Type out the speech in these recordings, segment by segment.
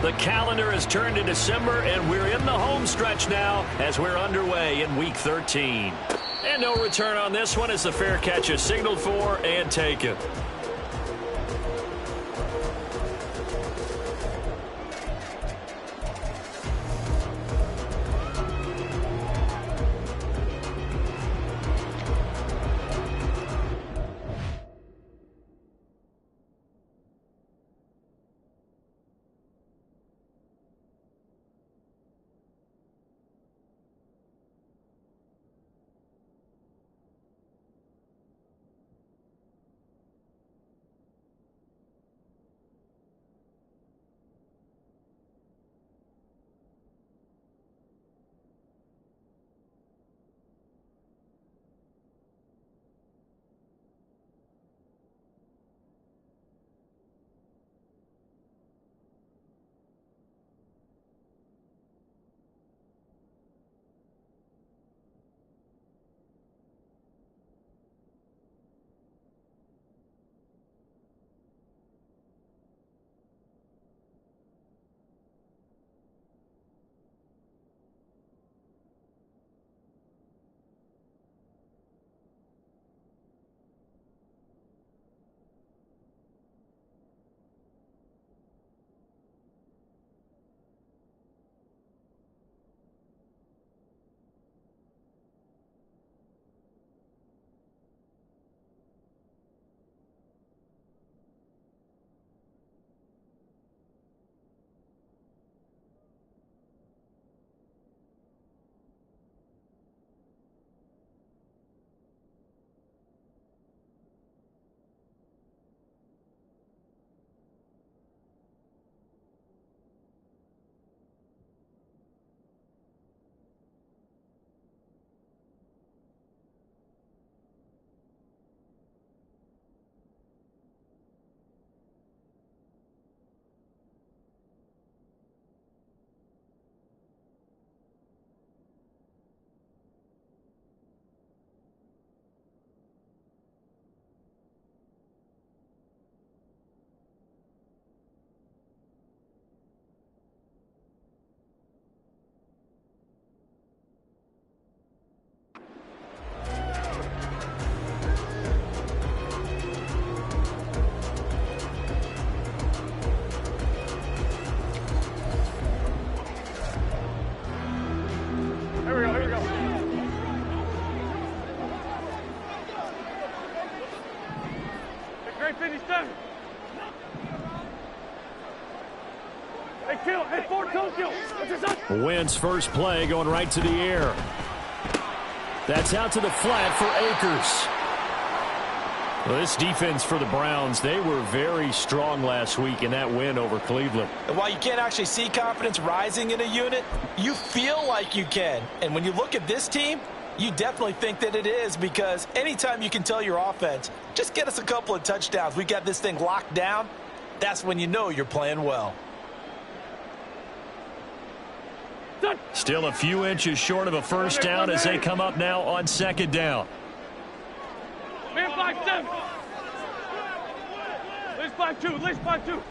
The calendar has turned to December, and we're in the home stretch now as we're underway in Week 13. And no return on this one as the fair catch is signaled for and taken. Wentz first play going right to the air. That's out to the flat for Akers. Well, this defense for the Browns, they were very strong last week in that win over Cleveland. And while you can't actually see confidence rising in a unit, you feel like you can. And when you look at this team, you definitely think that it is, because anytime you can tell your offense, just get us a couple of touchdowns, we got this thing locked down, that's when you know you're playing well. Still a few inches short of a first down as they come up now on second down. Man 5-7. List 5-2. List 5-2.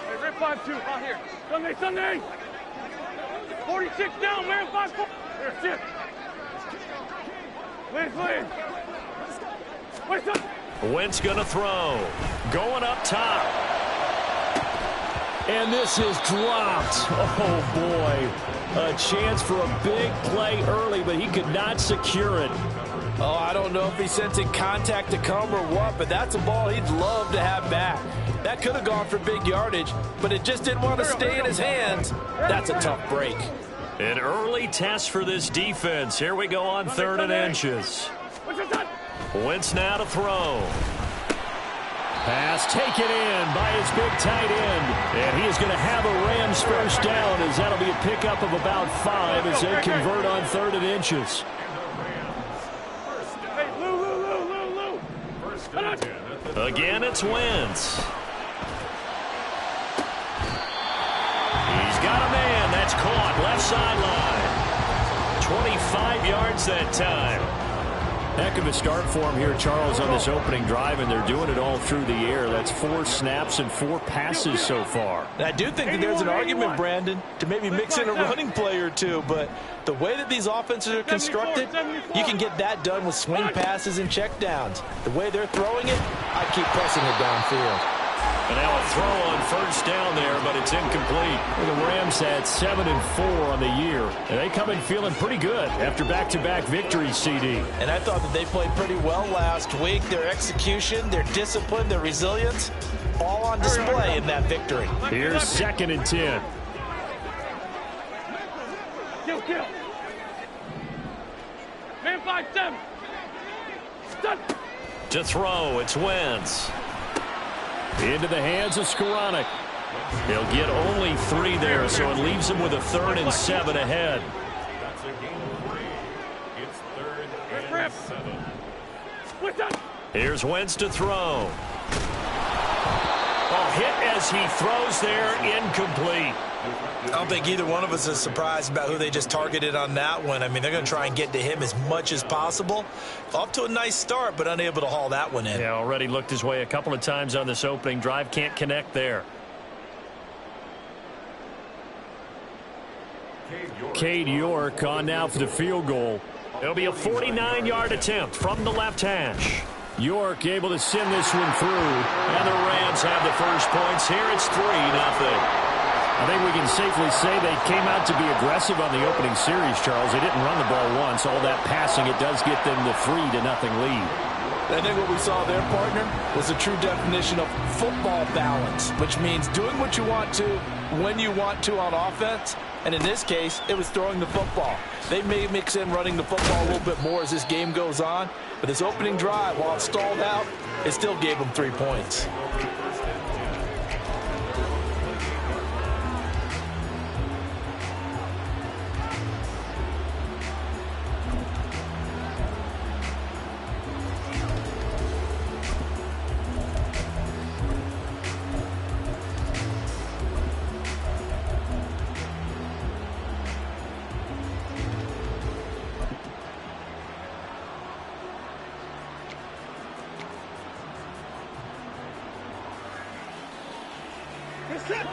Hey, Rip 5-2. Out here. Sunday. 46 down, man. 5-4. Here, sit. Please. Wentz gonna throw. Going up top. And this is dropped. Oh, boy. A chance for a big play early, but he could not secure it. Oh, I don't know if he's sensing contact to come or what, but that's a ball he'd love to have back. That could have gone for big yardage, but it just didn't want to stay in his hands. That's a tough break. An early test for this defense. Here we go on 3rd and inches. Wentz now to throw. Pass taken in by his big tight end. And he is going to have a Rams first down, as that'll be a pickup of about 5 as they convert on 3rd and inches. Again, it's Wentz. He's got a man. That's caught left sideline. 25 yards that time. Heck of a start for him here, Charles, on this opening drive, and they're doing it all through the air. That's 4 snaps and 4 passes so far. And I do think that there's an argument, Brandon, to maybe mix in a running play or two, but the way that these offenses are constructed, you can get that done with swing passes and checkdowns. The way they're throwing it, I keep pressing it downfield. And now a throw on first down there, but it's incomplete. The Rams had 7 and 4 on the year, and they come in feeling pretty good after back-to-back victories, CD. And I thought that they played pretty well last week. Their execution, their discipline, their resilience, all on display in that victory. Here's 2nd and 10. Kill. Man 5-7. Stop. To throw, it's Wentz. Into the hands of Skoranek. He'll get only 3 there, so it leaves him with a 3rd and 7 ahead. That's a gain of 3. It's 3rd and 7. Here's Wentz to throw. A hit as he throws there, incomplete. I don't think either one of us is surprised about who they just targeted on that one. I mean, they're going to try and get to him as much as possible. Off to a nice start, but unable to haul that one in. Yeah, already looked his way a couple of times on this opening drive. Can't connect there. Cade York on now for the field goal. It'll be a 49-yard attempt from the left hash. York able to send this one through. And the Rams have the first points here. It's 3-0. I think we can safely say they came out to be aggressive on the opening series, Charles. They didn't run the ball once. All that passing, it does get them the 3-0 lead. I think what we saw there, partner, was a true definition of football balance, which means doing what you want to when you want to on offense. And in this case, it was throwing the football. They may mix in running the football a little bit more as this game goes on. But this opening drive, while it stalled out, it still gave them 3 points.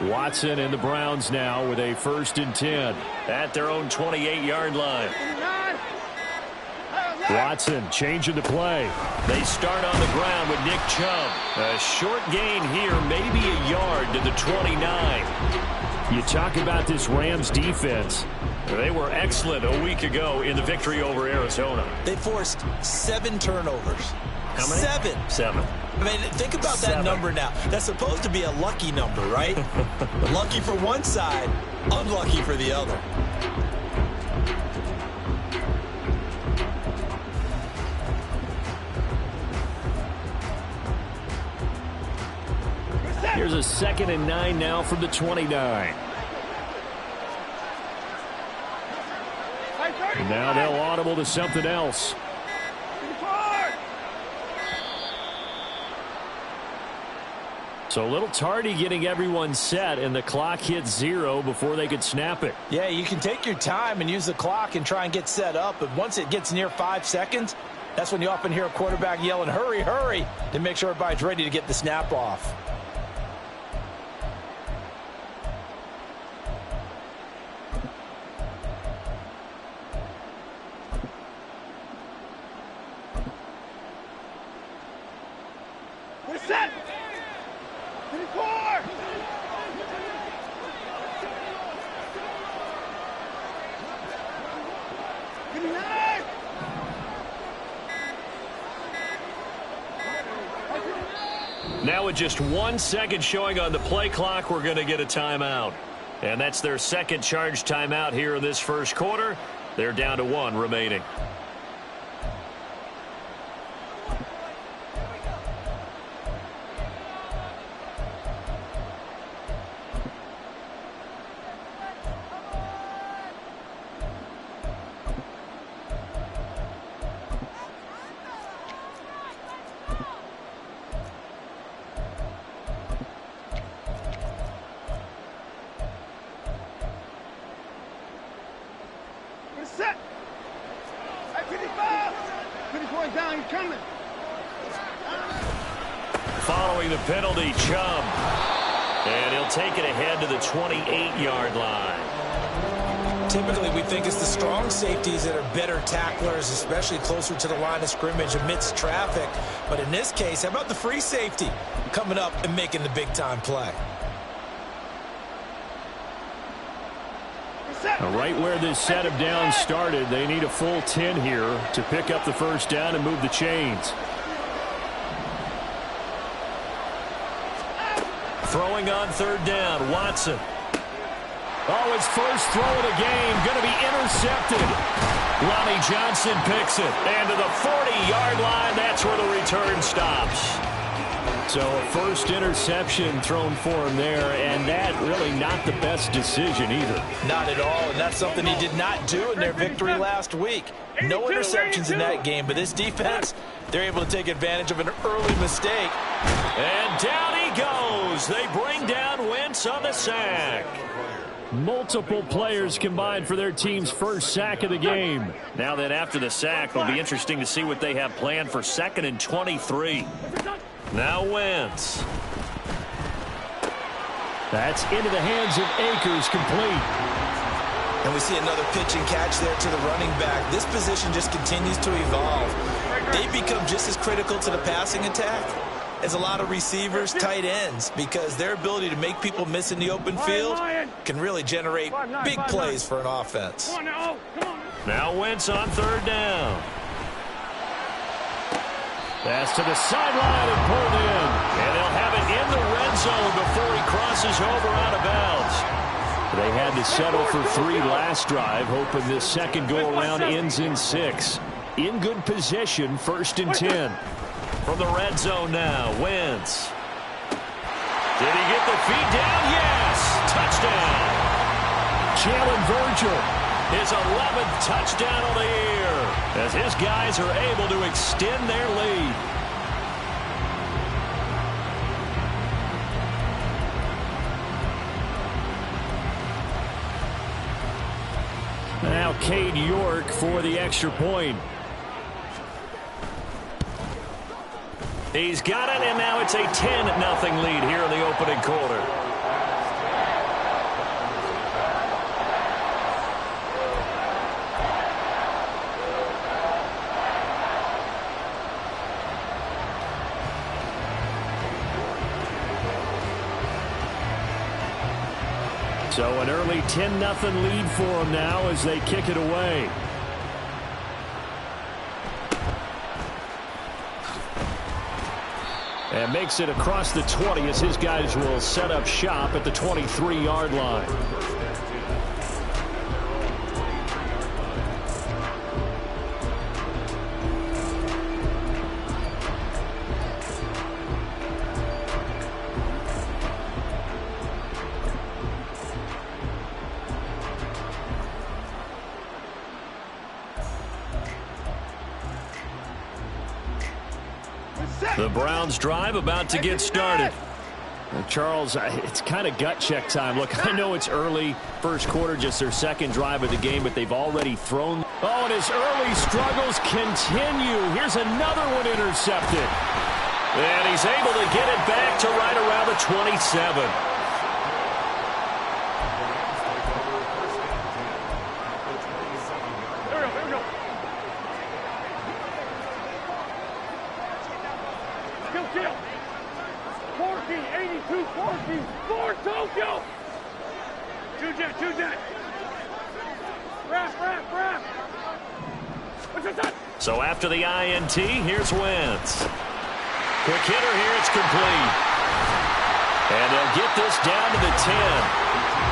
Watson and the Browns now with a 1st and 10 at their own 28-yard line. Watson changing the play. They start on the ground with Nick Chubb. A short gain here, maybe a yard to the 29. You talk about this Rams defense. They were excellent a week ago in the victory over Arizona. They forced 7 turnovers. How many? 7. I mean, think about that number now. That's supposed to be a lucky number, right? Lucky for one side, unlucky for the other. Here's a 2nd and 9 now from the 29. And now they'll audible to something else. So a little tardy getting everyone set, and the clock hits 0 before they could snap it. Yeah, you can take your time and use the clock and try and get set up, but once it gets near 5 seconds, that's when you often hear a quarterback yelling, hurry, hurry, to make sure everybody's ready to get the snap off. We're set! 24! Give me 9! Now with just 1 second showing on the play clock, we're going to get a timeout. And that's their second charge timeout here in this first quarter. They're down to 1 remaining. Following the penalty, Chubb. And he'll take it ahead to the 28-yard line. Typically, we think it's the strong safeties that are better tacklers, especially closer to the line of scrimmage amidst traffic. But in this case, how about the free safety coming up and making the big-time play? Right where this set of downs started, they need a full 10 here to pick up the first down and move the chains. Throwing on third down, Watson. Oh, his first throw of the game going to be intercepted. Lonnie Johnson picks it. And to the 40-yard line, that's where the return stops. So a first interception thrown for him there, and that really not the best decision either. Not at all, and that's something he did not do in their victory last week. No interceptions in that game, but this defense, they're able to take advantage of an early mistake. And down he goes. They bring down Wentz on the sack. Multiple players combined for their team's first sack of the game. Now then, after the sack, it'll be interesting to see what they have planned for 2nd and 23. Now Wentz. That's into the hands of Akers, complete. And we see another pitch and catch there to the running back. This position just continues to evolve. They become just as critical to the passing attack as a lot of receivers, tight ends, because their ability to make people miss in the open field can really generate big plays for an offense. Now Wentz on third down. Pass to the sideline and pulled in. And they'll have it in the red zone before he crosses over out of bounds. They had to settle for 3 last drive, hoping this second go-around ends in 6. In good position, 1st and 10. From the red zone now, Wentz. Did he get the feet down? Yes! Touchdown! Jalen Virgil. His 11th touchdown of the year as his guys are able to extend their lead. Now Cade York for the extra point. He's got it, and now it's a 10-0 lead here in the opening quarter. So an early 10-0 lead for them now as they kick it away. And makes it across the 20 as his guys will set up shop at the 23-yard line. The Browns drive about to get started. Charles, it's kind of gut check time. Look, I know it's early, first quarter, just their second drive of the game, but they've already thrown. Oh, and his early struggles continue. Here's another one intercepted. And he's able to get it back to right around the 27. So after the INT, here's Wentz. Quick hitter here, it's complete. And they'll get this down to the 10.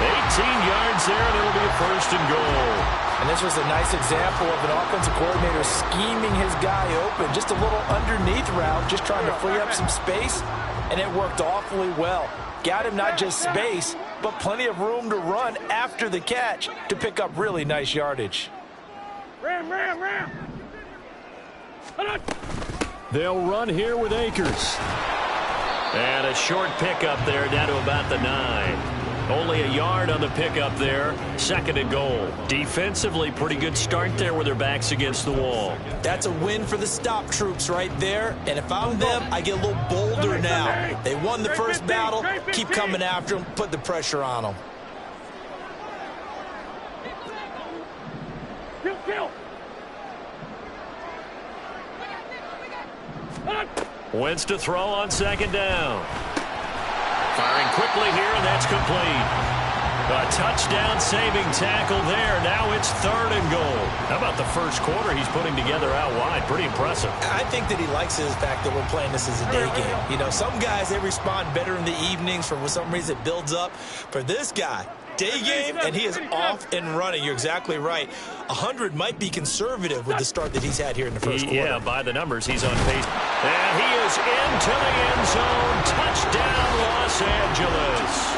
18 yards there, and it'll be a 1st and goal. And this was a nice example of an offensive coordinator scheming his guy open. Just a little underneath route, just trying to free up some space, and it worked awfully well. Got him not just space, but plenty of room to run after the catch to pick up really nice yardage. Ram! They'll run here with Akers. And a short pickup there down to about the 9. Only a yard on the pickup there. 2nd and goal. Defensively, pretty good start there with their backs against the wall. That's a win for the stop troops right there. And if I'm them, I get a little bolder now. They won the first battle. Keep coming after them. Put the pressure on them. Kill. Wentz to throw on 2nd down. Firing quickly here, and that's complete. A touchdown saving tackle there. Now it's 3rd and goal. How about the first quarter he's putting together out wide? Pretty impressive. I think that he likes the fact that we're playing this as a day game. You know, some guys, they respond better in the evenings. For some reason, it builds up. For this guy, day game, and he is off and running. You're exactly right. 100 might be conservative with the start that he's had here in the first quarter. Yeah, by the numbers, he's on pace. And he is into the end zone. Touchdown, Los Angeles.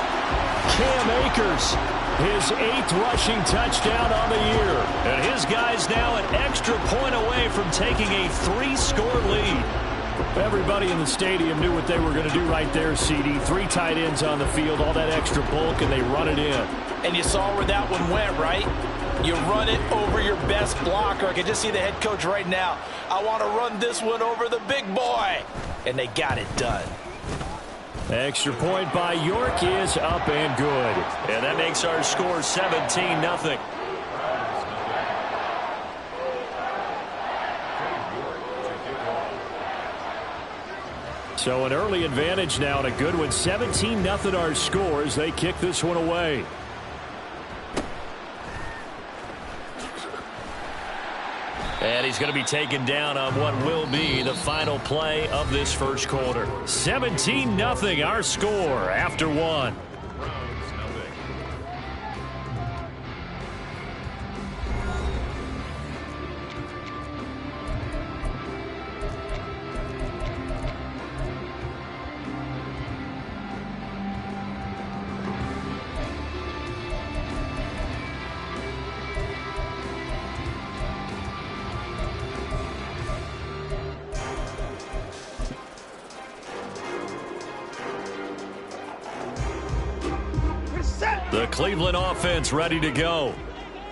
Cam Akers, his 8th rushing touchdown on the year. And his guys now an extra point away from taking a 3-score lead. Everybody in the stadium knew what they were going to do right there, CD. 3 tight ends on the field, all that extra bulk, and they run it in. And you saw where that one went, right? You run it over your best blocker. I can just see the head coach right now. I want to run this one over the big boy. And they got it done. Extra point by York is up and good. And that makes our score 17-0. So an early advantage now and a good one. 17-0 our score as they kick this one away. And he's going to be taken down on what will be the final play of this first quarter. 17-0 our score after 1. The Cleveland offense ready to go.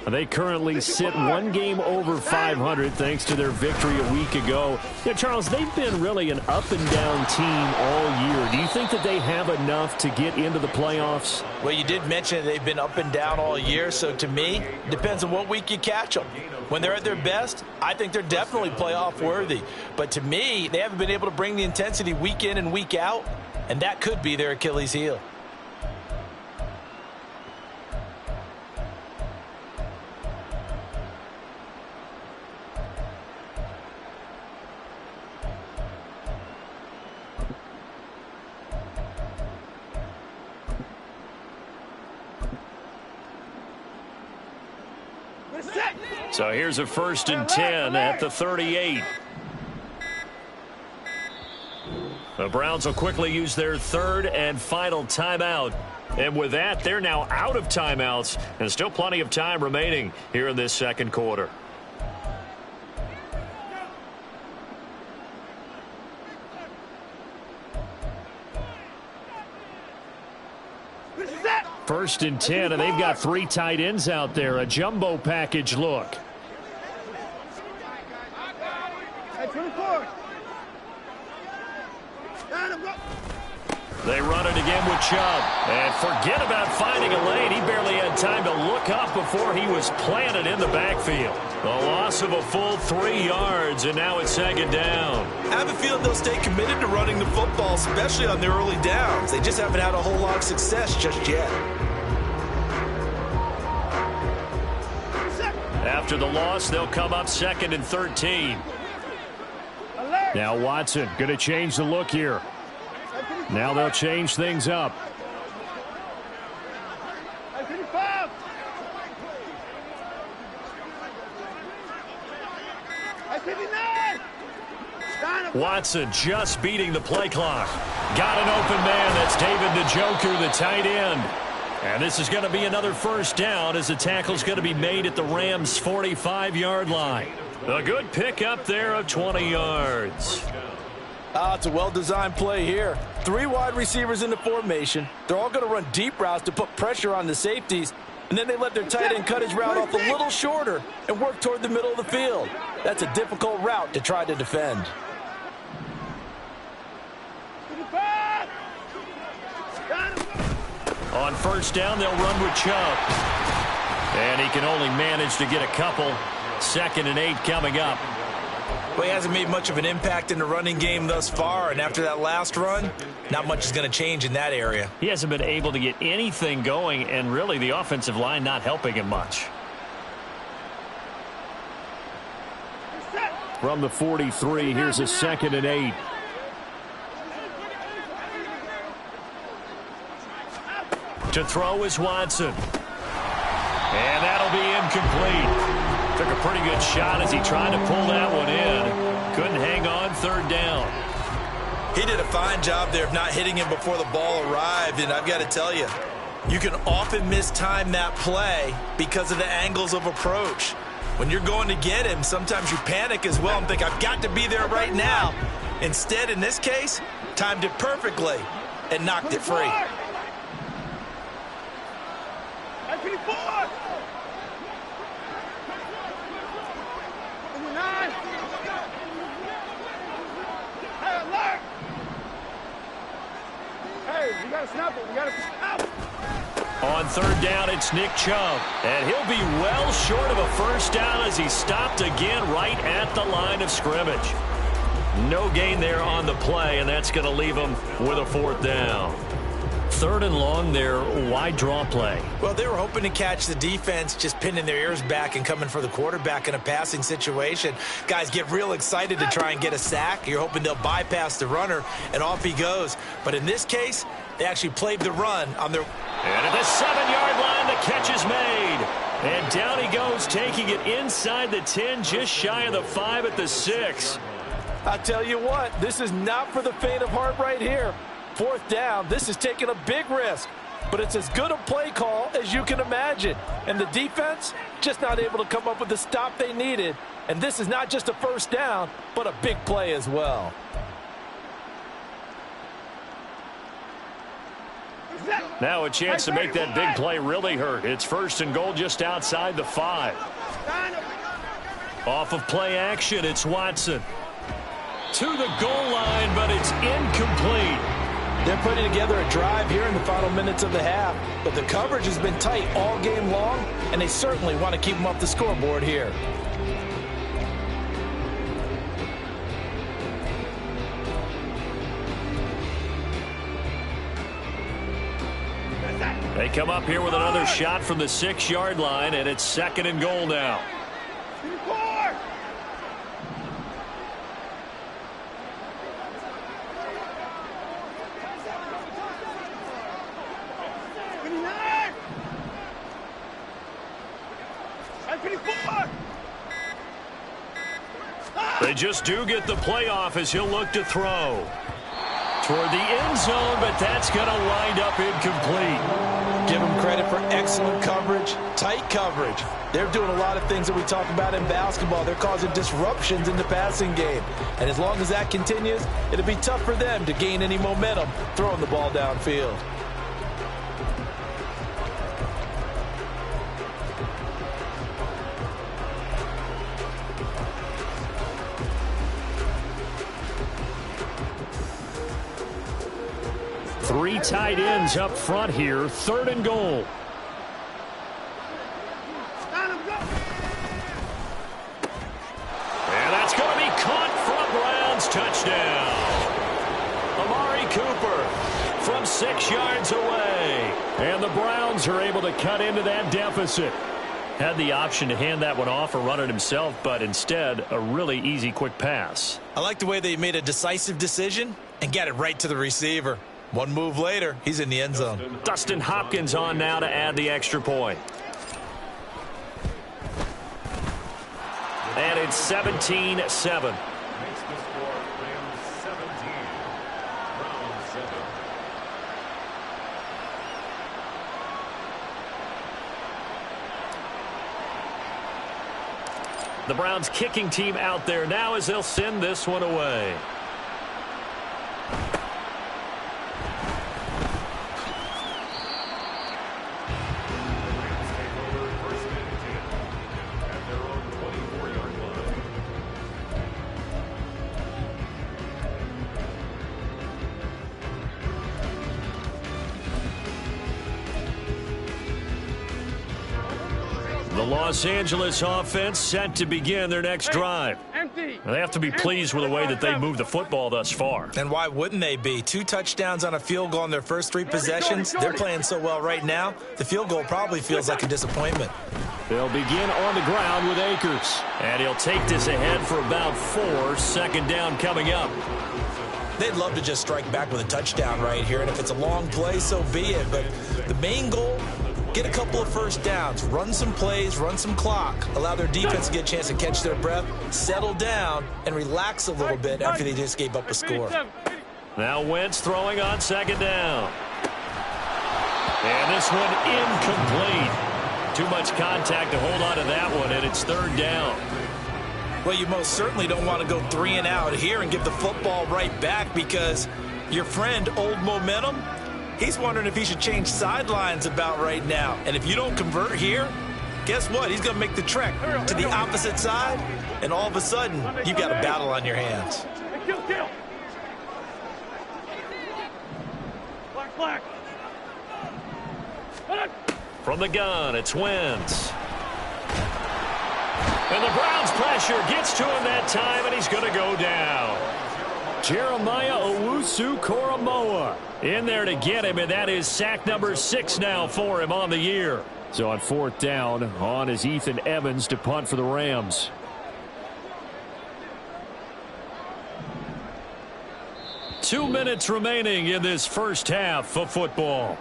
They currently sit 1 game over 500 thanks to their victory a week ago. Yeah, Charles, they've been really an up-and-down team all year. Do you think that they have enough to get into the playoffs? Well, you did mention they've been up and down all year, so to me, it depends on what week you catch them. When they're at their best, I think they're definitely playoff worthy. But to me, they haven't been able to bring the intensity week in and week out, and that could be their Achilles heel. So here's a 1st and 10 at the 38. The Browns will quickly use their 3rd and final timeout. And with that, they're now out of timeouts. And still plenty of time remaining here in this second quarter. First and 10, and they've got 3 tight ends out there. A jumbo package look. They run it again with Chubb. And forget about finding a lane. He barely had time to look up before he was planted in the backfield. A loss of a full 3 yards, and now it's 2nd down. I have a feeling they'll stay committed to running the football, especially on their early downs. They just haven't had a whole lot of success just yet. After the loss, they'll come up 2nd and 13. Now Watson going to change the look here. Now they'll change things up. Watson just beating the play clock. Got an open man. That's David Njoku, the tight end. And this is going to be another 1st down as the tackle's going to be made at the Rams' 45-yard line. A good pick up there of 20 yards. It's a well-designed play here. 3 wide receivers in the formation. They're all going to run deep routes to put pressure on the safeties, and then they let their tight end cut his route off a little shorter and work toward the middle of the field. That's a difficult route to try to defend. On first down, they'll run with Chubb. And he can only manage to get a couple. 2nd and 8 coming up. Well, he hasn't made much of an impact in the running game thus far, and after that last run, not much is going to change in that area. He hasn't been able to get anything going, and really the offensive line not helping him much. From the 43, here's a 2nd and 8. To throw is Watson. And that'll be incomplete. Took a pretty good shot as he tried to pull that one in. Couldn't hang on 3rd down. He did a fine job there of not hitting him before the ball arrived, and I've got to tell you, you can often mistime that play because of the angles of approach. When you're going to get him, sometimes you panic as well and think, I've got to be there right now. Instead, in this case, timed it perfectly and knocked it free. You gotta snap it. You gotta snap. On 3rd down, it's Nick Chubb. And he'll be well short of a first down as he stopped again right at the line of scrimmage. No gain there on the play, and that's going to leave him with a 4th down. 3rd and long, their wide draw play. Well, they were hoping to catch the defense just pinning their ears back and coming for the quarterback in a passing situation. Guys get real excited to try and get a sack. You're hoping they'll bypass the runner, and off he goes. But in this case, they actually played the run on their... And at the 7-yard line, the catch is made. And down he goes, taking it inside the 10, just shy of the 5 at the 6. I tell you what, this is not for the faint of heart right here. 4th down, this is taking a big risk, but it's as good a play call as you can imagine. And the defense just not able to come up with the stop they needed. And this is not just a first down, but a big play as well. Now a chance to make that big play really hurt. It's 1st and goal just outside the 5. Off of play action, it's Watson. To the goal line, but it's incomplete. They're putting together a drive here in the final minutes of the half, but the coverage has been tight all game long, and they certainly want to keep them off the scoreboard here. They come up here with another shot from the 6-yard line, and it's 2nd and goal now. They just do get the playoff as he'll look to throw. Toward the end zone, but that's going to wind up incomplete. Give them credit for excellent coverage, tight coverage. They're doing a lot of things that we talk about in basketball. They're causing disruptions in the passing game. And as long as that continues, it'll be tough for them to gain any momentum throwing the ball downfield. Three tight ends up front here, 3rd and goal. And that's going to be caught from Browns. Touchdown. Amari Cooper from 6 yards away. And the Browns are able to cut into that deficit. Had the option to hand that one off or run it himself, but instead a really easy quick pass. I like the way they made a decisive decision and got it right to the receiver. One move later, he's in the end zone. Dustin Hopkins on now to add the extra point. And it's 17-7. Makes the score Rams 17, Browns 7. The Browns kicking team out there now as they'll send this one away. Los Angeles offense set to begin their next drive. They have to be pleased with the way that they moved the football thus far. And why wouldn't they be? 2 touchdowns on a field goal in their first 3 possessions. They're playing so well right now, the field goal probably feels like a disappointment. They'll begin on the ground with Akers. And he'll take this ahead for about 4. Second down coming up. They'd love to just strike back with a touchdown right here, and if it's a long play, so be it. But the main goal, get a couple of first downs, run some plays, run some clock, allow their defense to get a chance to catch their breath, settle down, and relax a little bit after they just gave up a score. Now Wentz throwing on second down. And this one incomplete. Too much contact to hold on to that one, and it's third down. Well, you most certainly don't want to go 3 and out here and give the football right back, because your friend, Old Momentum, he's wondering if he should change sidelines about right now. And if you don't convert here, guess what? He's going to make the trek to the opposite side, and all of a sudden, you've got a battle on your hands. Kill. Black. From the gun, it's Wentz. And the Browns' pressure gets to him that time, and he's going to go down. Jeremiah Owusu-Koramoah in there to get him, and that is sack number 6 now for him on the year. So on fourth down, on is Ethan Evans to punt for the Rams. Two minutes remaining in this first half of football.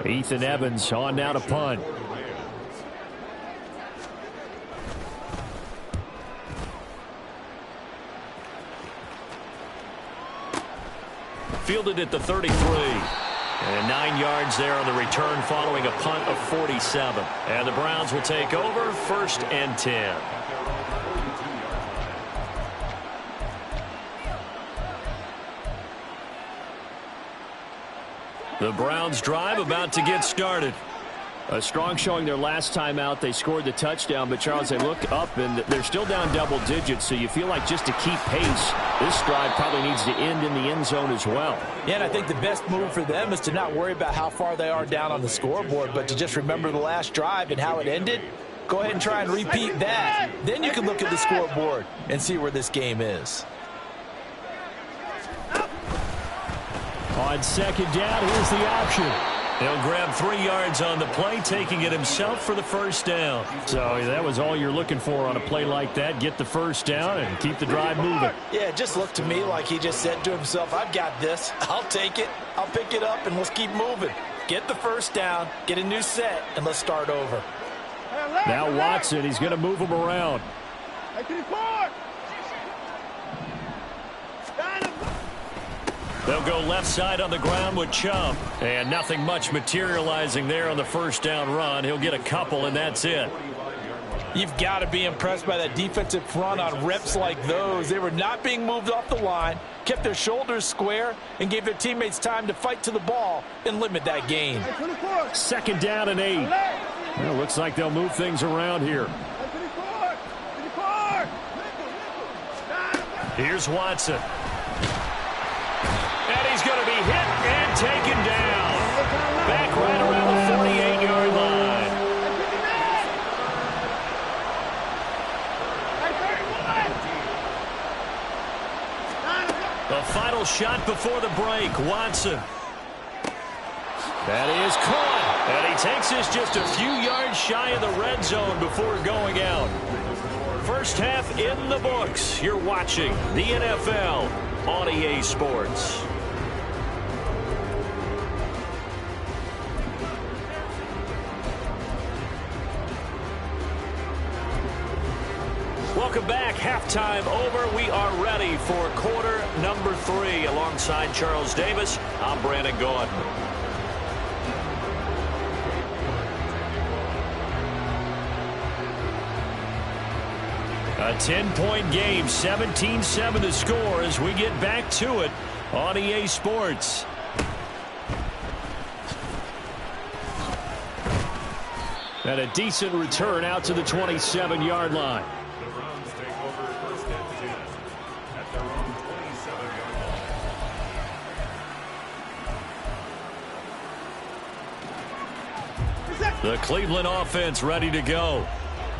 Ethan Evans on now to punt. Fielded at the 33. And 9 yards there on the return following a punt of 47. And the Browns will take over, 1st and 10. The Browns drive about to get started. A strong showing their last time out. They scored the touchdown, but Charles, they look up and they're still down double digits, so you feel like just to keep pace, this drive probably needs to end in the end zone as well. Yeah, and I think the best move for them is to not worry about how far they are down on the scoreboard, but to just remember the last drive and how it ended. Go ahead and try and repeat that. Then you can look at the scoreboard and see where this game is. On second down, here's the option. He'll grab 3 yards on the play, taking it himself for the first down. So that was all you're looking for on a play like that. Get the first down and keep the drive moving. Yeah, it just looked to me like he just said to himself, I've got this. I'll take it. I'll pick it up, and let's keep moving. Get the first down, get a new set, and let's start over. Now Watson, he's going to move him around. They'll go left side on the ground with Chubb. And nothing much materializing there on the first down run. He'll get a couple, and that's it. You've got to be impressed by that defensive front on reps like those. They were not being moved off the line, kept their shoulders square, and gave their teammates time to fight to the ball and limit that gain. Second down and 8. Well, looks like they'll move things around here. Here's Watson. And he's going to be hit and taken down. Back right around the 48-yard line. The final shot before the break, Watson. That is caught. And he takes this just a few yards shy of the red zone before going out. First half in the books. You're watching the NFL on EA Sports. Welcome back. Halftime over. We are ready for quarter number 3. Alongside Charles Davis, I'm Brandon Gordon. A 10-point game, 17-7 to score as we get back to it on EA Sports. And a decent return out to the 27-yard line. The Browns take over first and 10 at their own 27-yard line. The Cleveland offense ready to go.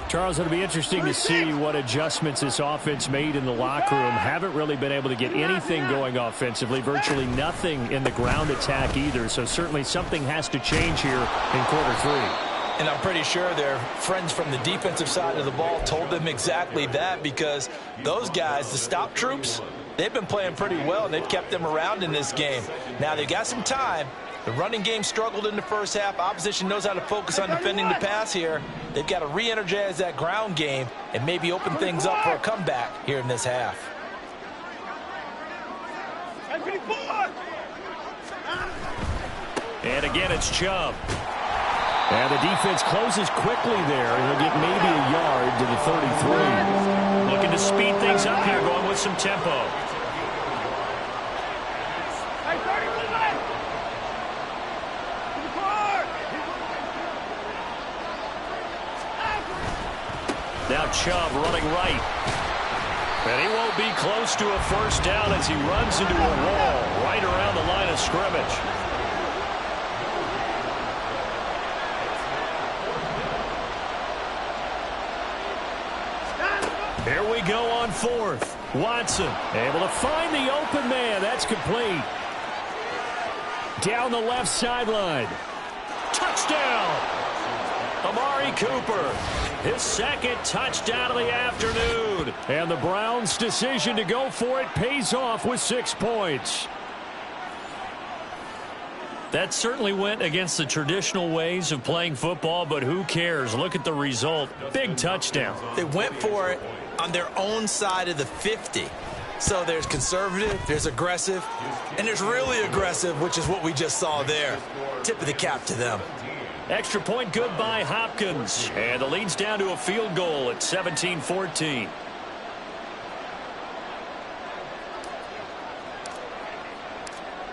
Charles, it'll be interesting to see what adjustments this offense made in the locker room. Haven't really been able to get anything going offensively, virtually nothing in the ground attack either. So certainly something has to change here in quarter three. And I'm pretty sure their friends from the defensive side of the ball told them exactly that, because those guys, the stop troops, they've been playing pretty well, and they've kept them around in this game. Now, they've got some time. The running game struggled in the first half. Opposition knows how to focus on defending the pass here. They've got to re-energize that ground game and maybe open things up for a comeback here in this half. And again, it's Chubb. And the defense closes quickly there. He'll get maybe a yard to the 33. Looking to speed things up here, going with some tempo. Now Chubb running right. And he won't be close to a first down as he runs into a wall right around the line of scrimmage. Here we go on fourth. Watson able to find the open man. That's complete. Down the left sideline. Touchdown. Amari Cooper. His second touchdown of the afternoon. And the Browns' decision to go for it pays off with 6 points. That certainly went against the traditional ways of playing football, but who cares? Look at the result. Big touchdown. They went for it on their own side of the 50. So there's conservative, there's aggressive, and there's really aggressive, which is what we just saw there. Tip of the cap to them. Extra point good by Hopkins. And the lead's down to a field goal at 17-14.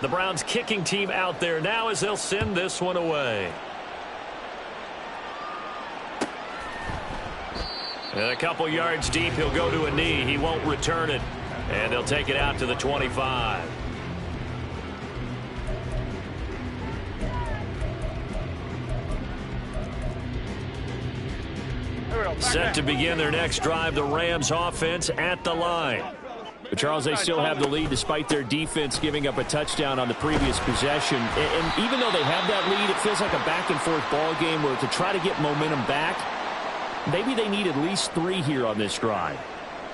The Browns kicking team out there now as they'll send this one away. And a couple yards deep, he'll go to a knee. He won't return it. And they'll take it out to the 25. Set to begin their next drive, the Rams offense at the line. But Charles, they still have the lead despite their defense giving up a touchdown on the previous possession. And even though they have that lead, it feels like a back-and-forth ball game where to try to get momentum back, maybe they need at least 3 here on this drive.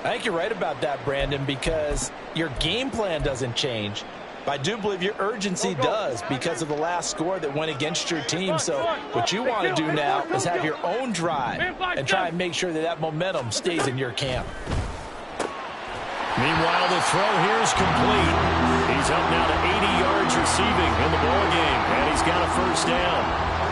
I think you're right about that, Brandon, because your game plan doesn't change. But I do believe your urgency does because of the last score that went against your team. So what you want to do now is have your own drive and try and make sure that that momentum stays in your camp. Meanwhile, the throw here is complete. He's up now to 80 yards receiving in the ballgame, and he's got a first down.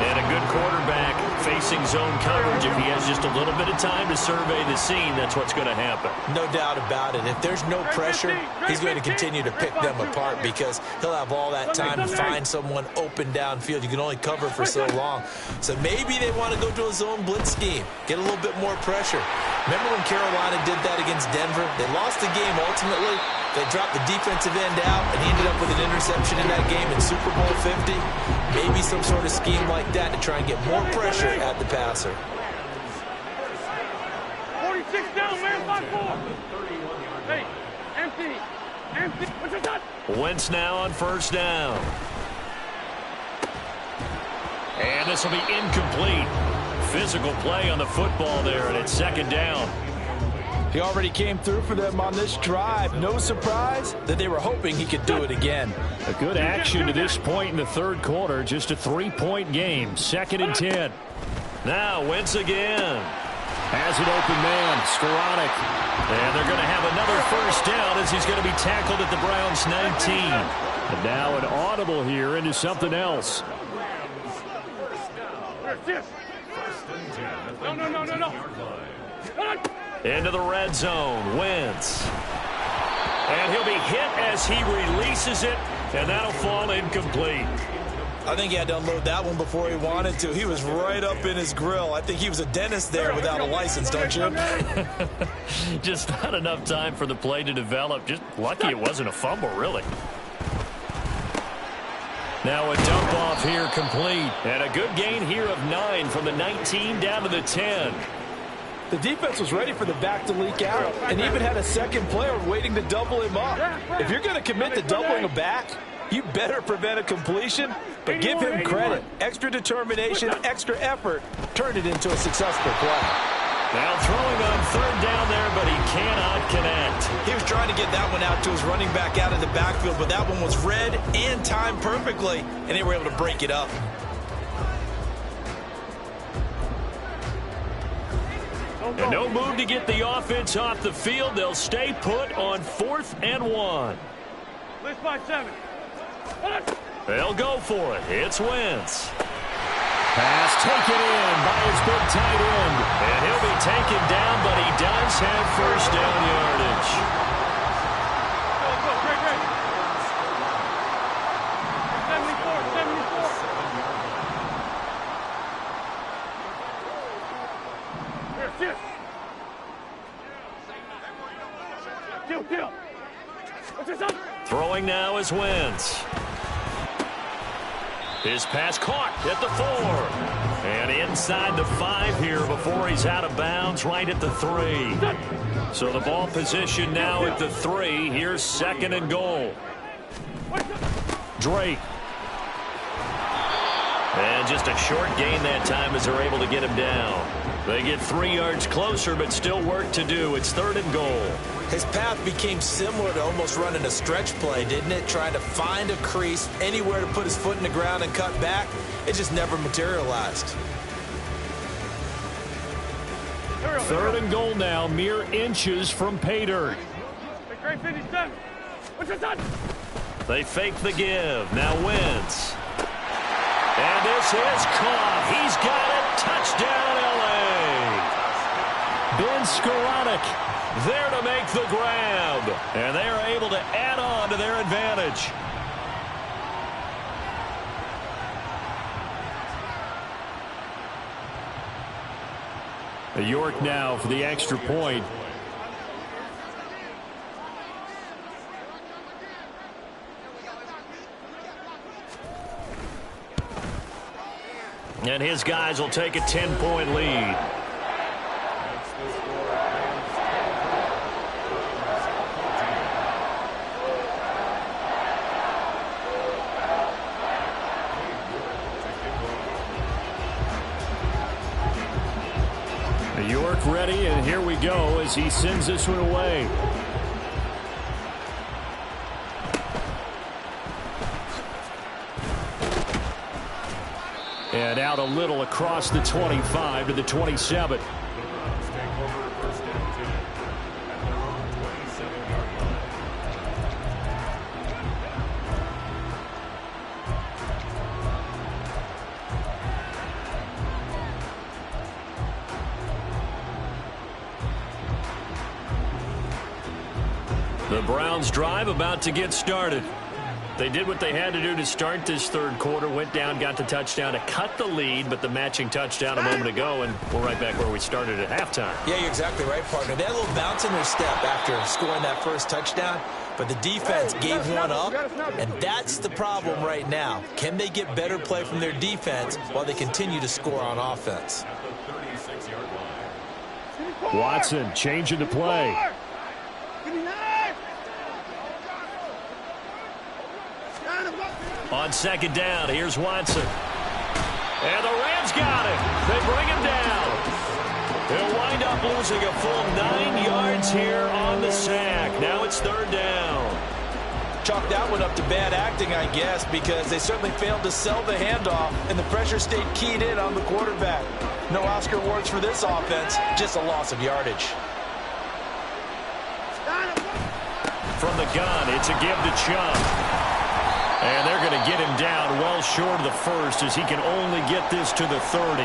And a good quarterback facing zone coverage. If he has just a little bit of time to survey the scene, that's what's going to happen. No doubt about it. If there's no pressure, he's going to continue to pick them apart because he'll have all that time to find someone open downfield. You can only cover for so long. So maybe they want to go to a zone blitz scheme, get a little bit more pressure. Remember when Carolina did that against Denver? They lost the game ultimately. They dropped the defensive end out, and he ended up with an interception in that game in Super Bowl 50. Maybe some sort of scheme like that to try and get more pressure at the passer. 46 down, man, 5-4. Hey, empty. What's your touch? Wentz now on first down. And this will be incomplete. Physical play on the football there, and it's second down. He already came through for them on this drive. No surprise that they were hoping he could do it again. A good action to this point in the third quarter. Just a 3-point game. 2nd and 10. Now Wentz again. Has an open man. Skoranek. And they're going to have another first down as he's going to be tackled at the Browns' 19. And now an audible here into something else. No. Into the red zone. Wentz. And he'll be hit as he releases it, and that'll fall incomplete. I think he had to unload that one before he wanted to. He was right up in his grill. I think he was a dentist there without a license, don't you? Just not enough time for the play to develop. Just lucky it wasn't a fumble, really. Now a dump off here complete. And a good gain here of 9 from the 19 down to the 10. The defense was ready for the back to leak out and even had a second player waiting to double him up. If you're going to commit to doubling a back, you better prevent a completion, but give him credit. Extra determination, extra effort, turned it into a successful play. Now throwing on third down there, but he cannot connect. He was trying to get that one out to his running back out in the backfield, but that one was read and timed perfectly, and they were able to break it up. And no move to get the offense off the field. They'll stay put on 4th and 1. List by 7. They'll go for it. It's Wentz. Pass taken in by his big tight end. And he'll be taken down, but he does have first down yardage. Go, great. 74. Kill. What's this up? Throwing now is Wentz. His pass caught at the 4. And inside the 5 here before he's out of bounds, right at the 3. So the ball position now at the 3. Here's 2nd and goal. Drake. And just a short gain that time as they're able to get him down. They get 3 yards closer, but still work to do. It's 3rd and goal. His path became similar to almost running a stretch play, didn't it? Trying to find a crease, anywhere to put his foot in the ground and cut back. It just never materialized. 3rd and goal now, mere inches from pay dirt. Great 57. What's this on? They fake the give. Now Wentz. And this is caught. He's got it. Touchdown, L.A. Ben Skoranek there to make the grab. And they are able to add on to their advantage. York now for the extra point. And his guys will take a 10-point lead. York ready, and here we go as he sends this one away. And out a little across the 25 to the 27. The Browns drive about to get started. They did what they had to do to start this 3rd quarter. Went down, got the touchdown to cut the lead, but the matching touchdown a moment ago, and we're right back where we started at halftime. Yeah, you're exactly right, partner. They had a little bounce in their step after scoring that first touchdown, but the defense gave one up, and that's the problem right now. Can they get better play from their defense while they continue to score on offense? Watson changing the play. On 2nd down, here's Watson. And the Rams got it. They bring him down. He'll wind up losing a full 9 yards here on the sack. Now it's 3rd down. Chalk that one up to bad acting, I guess, because they certainly failed to sell the handoff, and the pressure stayed keyed in on the quarterback. No Oscar awards for this offense, just a loss of yardage. From the gun, it's a give to Chubb. And they're going to get him down well short of the 1st as he can only get this to the 30.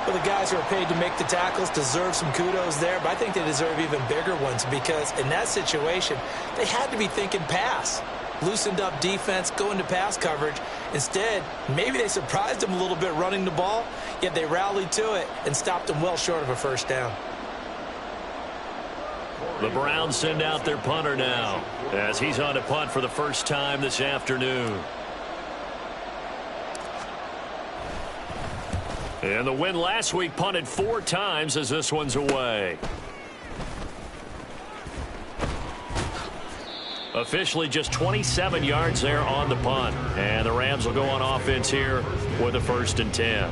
Well, the guys who are paid to make the tackles deserve some kudos there, but I think they deserve even bigger ones because in that situation, they had to be thinking pass. Loosened up defense, go into pass coverage. Instead, maybe they surprised them a little bit running the ball, yet they rallied to it and stopped them well short of a first down. The Browns send out their punter now as he's on to punt for the first time this afternoon. And the win last week punted 4 times as this one's away. Officially just 27 yards there on the punt. And the Rams will go on offense here with a 1st and 10.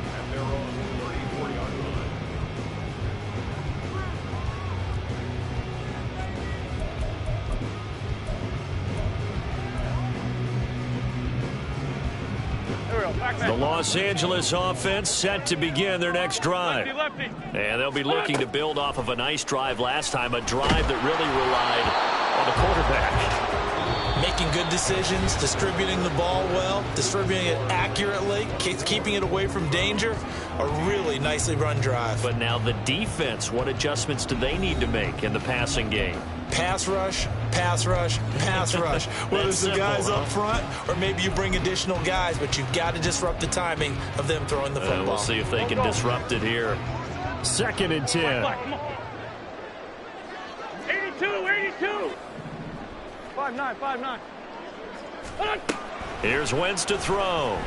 The Los Angeles offense set to begin their next drive. And they'll be looking to build off of a nice drive last time, a drive that really relied on the quarterback. Making good decisions, distributing the ball well, distributing it accurately, keeping it away from danger. A really nicely run drive. But now the defense, what adjustments do they need to make in the passing game? Pass rush, pass rush, pass rush. Whether it's the guys up front or maybe you bring additional guys, but you've got to disrupt the timing of them throwing the football. We'll see if they can disrupt it here. 2nd and 10. 82. 5-9. Here's Wentz to throw.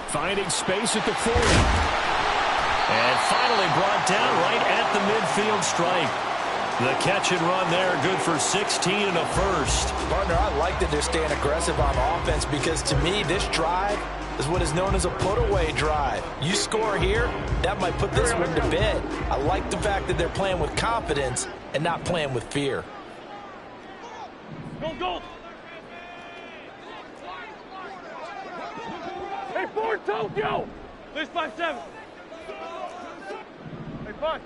Finding space at the 40. And finally brought down right at the midfield stripe. The catch and run there, good for 16 and a first. Partner, I like that they're staying aggressive on offense because to me, this drive is what is known as a put-away drive. You score here, that might put this one to bed. I like the fact that they're playing with confidence and not playing with fear. Go. Hey, Ford, Tokyo. This 5-7. Hey, Bud.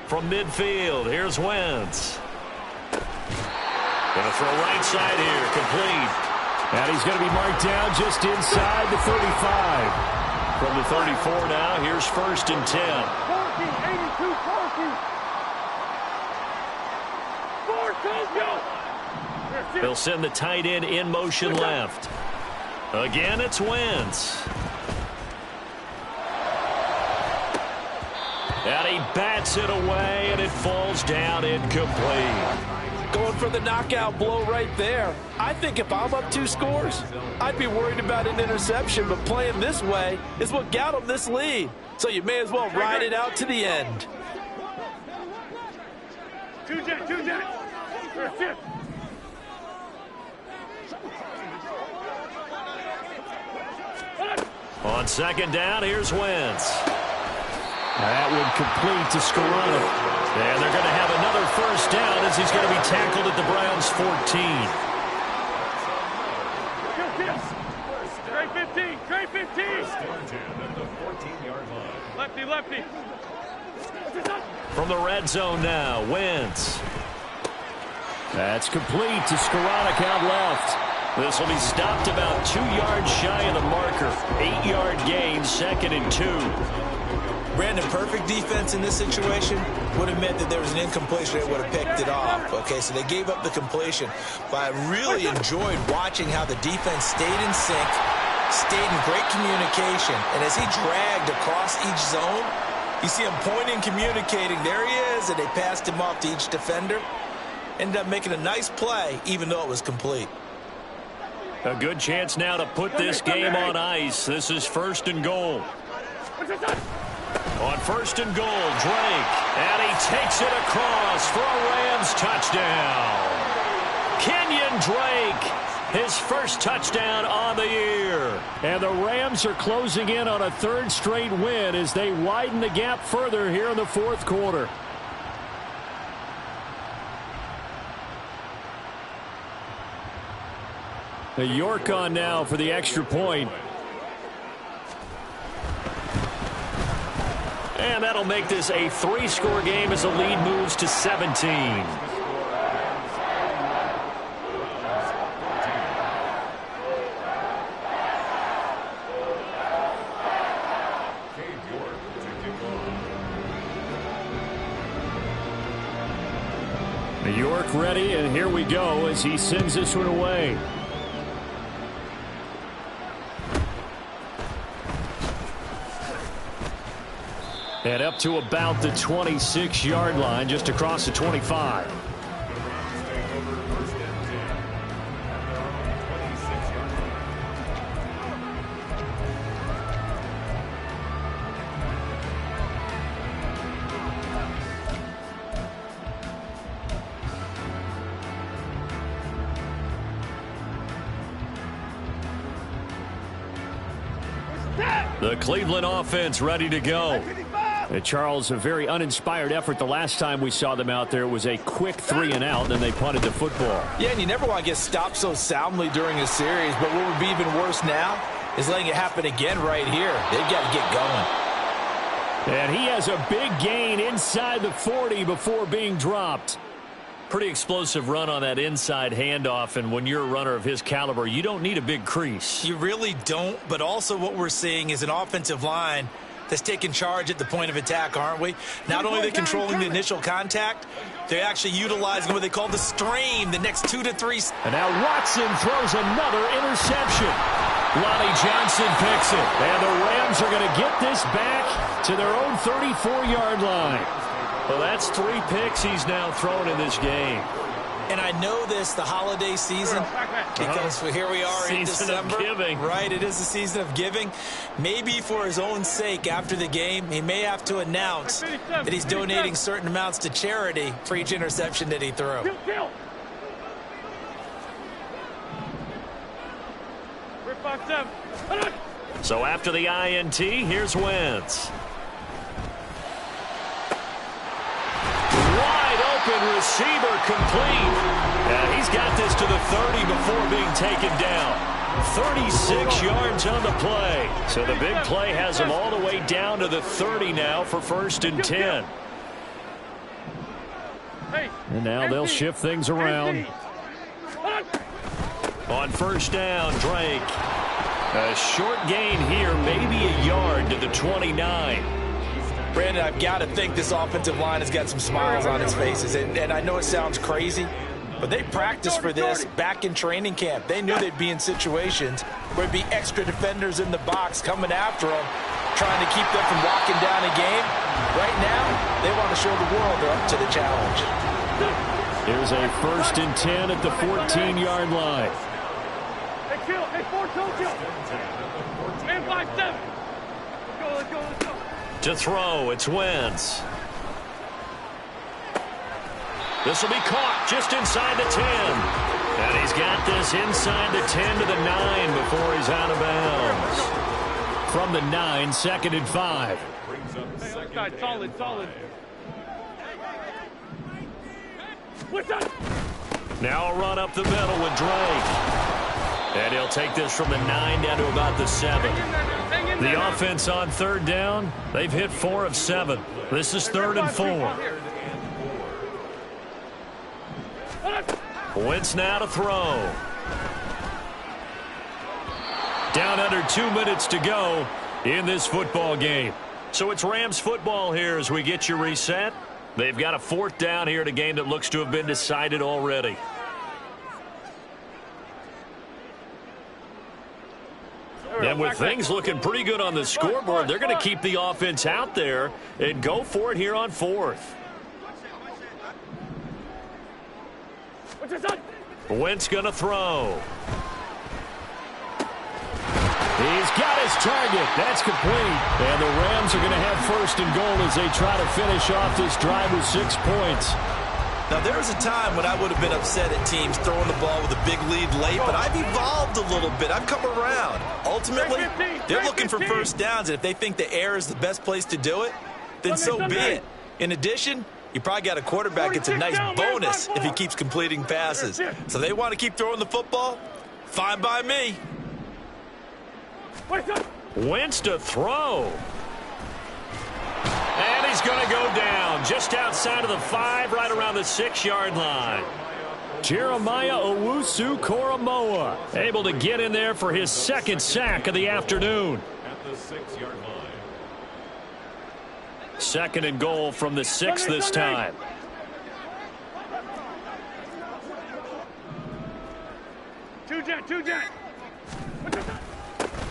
From midfield, here's Wentz. Gonna throw right side here, complete. And he's going to be marked down just inside the 35. From the 34 now, here's 1st and 10. 82, 40. They'll send the tight end in motion left. Again, it's Wentz. And he bats it away, and it falls down incomplete. Going for the knockout blow right there. I think if I'm up 2 scores, I'd be worried about an interception, but playing this way is what got them this lead. So you may as well ride it out to the end. Two jet. On 2nd down, here's Wentz. That one complete to Scarano. And they're going to have another 1st down as he's going to be tackled at the Browns' 14. Trey 15. Lefty. From the red zone now, Wentz. That's complete to Scarano out left. This will be stopped about 2 yards shy of the marker. 8-yard gain, 2nd and 2. Brandon, perfect defense in this situation would have meant that there was an incompletion that would have picked it off. Okay, so they gave up the completion. But I really enjoyed watching how the defense stayed in sync, stayed in great communication. And as he dragged across each zone, you see him pointing, communicating. There he is, and they passed him off to each defender. Ended up making a nice play, even though it was complete. A good chance now to put this game on ice. This is 1st and goal. On 1st and goal, Drake. And he takes it across for a Rams touchdown. Kenyon Drake, his first touchdown on the year. And the Rams are closing in on a 3rd straight win as they widen the gap further here in the 4th quarter. The York on now for the extra point. And that'll make this a 3-score game as the lead moves to 17. York ready, and here we go as he sends this one away. And up to about the 26-yard line, just across the 25. The Cleveland offense ready to go. Charles, a very uninspired effort the last time we saw them out there. It was a quick 3-and-out, then they punted the football. Yeah, and you never want to get stopped so soundly during a series, but what would be even worse now is letting it happen again right here. They've got to get going. And he has a big gain inside the 40 before being dropped. Pretty explosive run on that inside handoff, and when you're a runner of his caliber, you don't need a big crease. You really don't, but also what we're seeing is an offensive line that's taking charge at the point of attack, aren't we? Not only are they controlling the initial contact, they're actually utilizing what they call the strain, the next 2 to 3. And now Watson throws another interception. Lonnie Johnson picks it, and the Rams are going to get this back to their own 34-yard line. Well, that's 3 picks he's now thrown in this game. And I know this, the holiday season, because here we are in December. Season of giving. Right, it is the season of giving. Maybe for his own sake after the game, he may have to announce that he's donating certain amounts to charity for each interception that he threw. So after the INT, here's Wentz. Wide open receiver complete. And he's got this to the 30 before being taken down. 36 yards on the play. So the big play has him all the way down to the 30 now for 1st and 10. And now they'll shift things around. On 1st down, Drake. A short gain here, maybe a yard to the 29. Brandon, I've got to think this offensive line has got some smiles on its faces. And I know it sounds crazy, but they practiced for this back in training camp. They knew they'd be in situations where there'd be extra defenders in the box coming after them, trying to keep them from locking down a game. Right now, they want to show the world they're up to the challenge. Here's a 1st and 10 at the 14-yard line. Hey, kill. Hey, 4-2, kill. And 5-7. Let's go. To throw, it's Wentz. This will be caught just inside the 10. And he's got this inside the 10 to the 9 before he's out of bounds. From the 9, 2nd and 5. Hey, solid. What's up? Now a run up the middle with Drake. And he'll take this from the 9 down to about the 7. The offense on 3rd down, they've hit 4 of 7. This is 3rd and 4. Wentz now to throw. Down under 2 minutes to go in this football game. So it's Rams football here as we get you reset. They've got a 4th down here in a game that looks to have been decided already. And with things looking pretty good on the scoreboard, they're going to keep the offense out there and go for it here on 4th. Wentz going to throw. He's got his target. That's complete. And the Rams are going to have 1st and goal as they try to finish off this drive with 6 points. Now, there was a time when I would have been upset at teams throwing the ball with a big lead late, but I've evolved a little bit. I've come around. Ultimately, they're looking for 1st downs, and if they think the air is the best place to do it, then so be it. In addition, you probably got a quarterback that's a nice bonus if he keeps completing passes. So they want to keep throwing the football? Fine by me. Wentz to throw. And he's going to go down just outside of the 5, right around the 6-yard line. Jeremiah Owusu-Koramoah able to get in there for his 2nd sack of the afternoon. At the 6-yard line. 2nd and goal from the 6 this time. Two jet.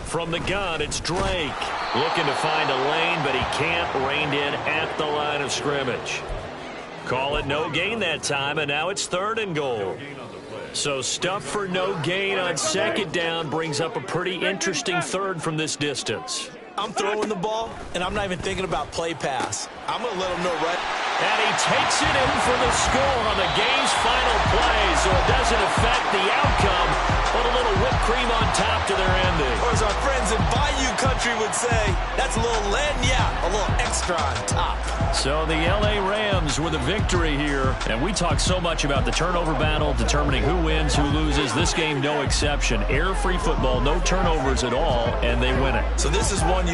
From the gun, it's Drake. Looking to find a lane, but he can't. Reined in at the line of scrimmage. Call it no gain that time, and now it's 3rd and goal. So stuff for no gain on 2nd down brings up a pretty interesting 3rd from this distance. I'm throwing the ball, and I'm not even thinking about play pass. I'm going to let him know right. And he takes it in for the score on the game's final play, so it doesn't affect the outcome, but a little whipped cream on top to their ending. Or as our friends in Bayou Country would say, that's a little lagniappe, a little extra on top. So the L.A. Rams with a victory here, and we talk so much about the turnover battle, determining who wins, who loses. This game, no exception. Error-free football, no turnovers at all, and they win it. So this is one you don't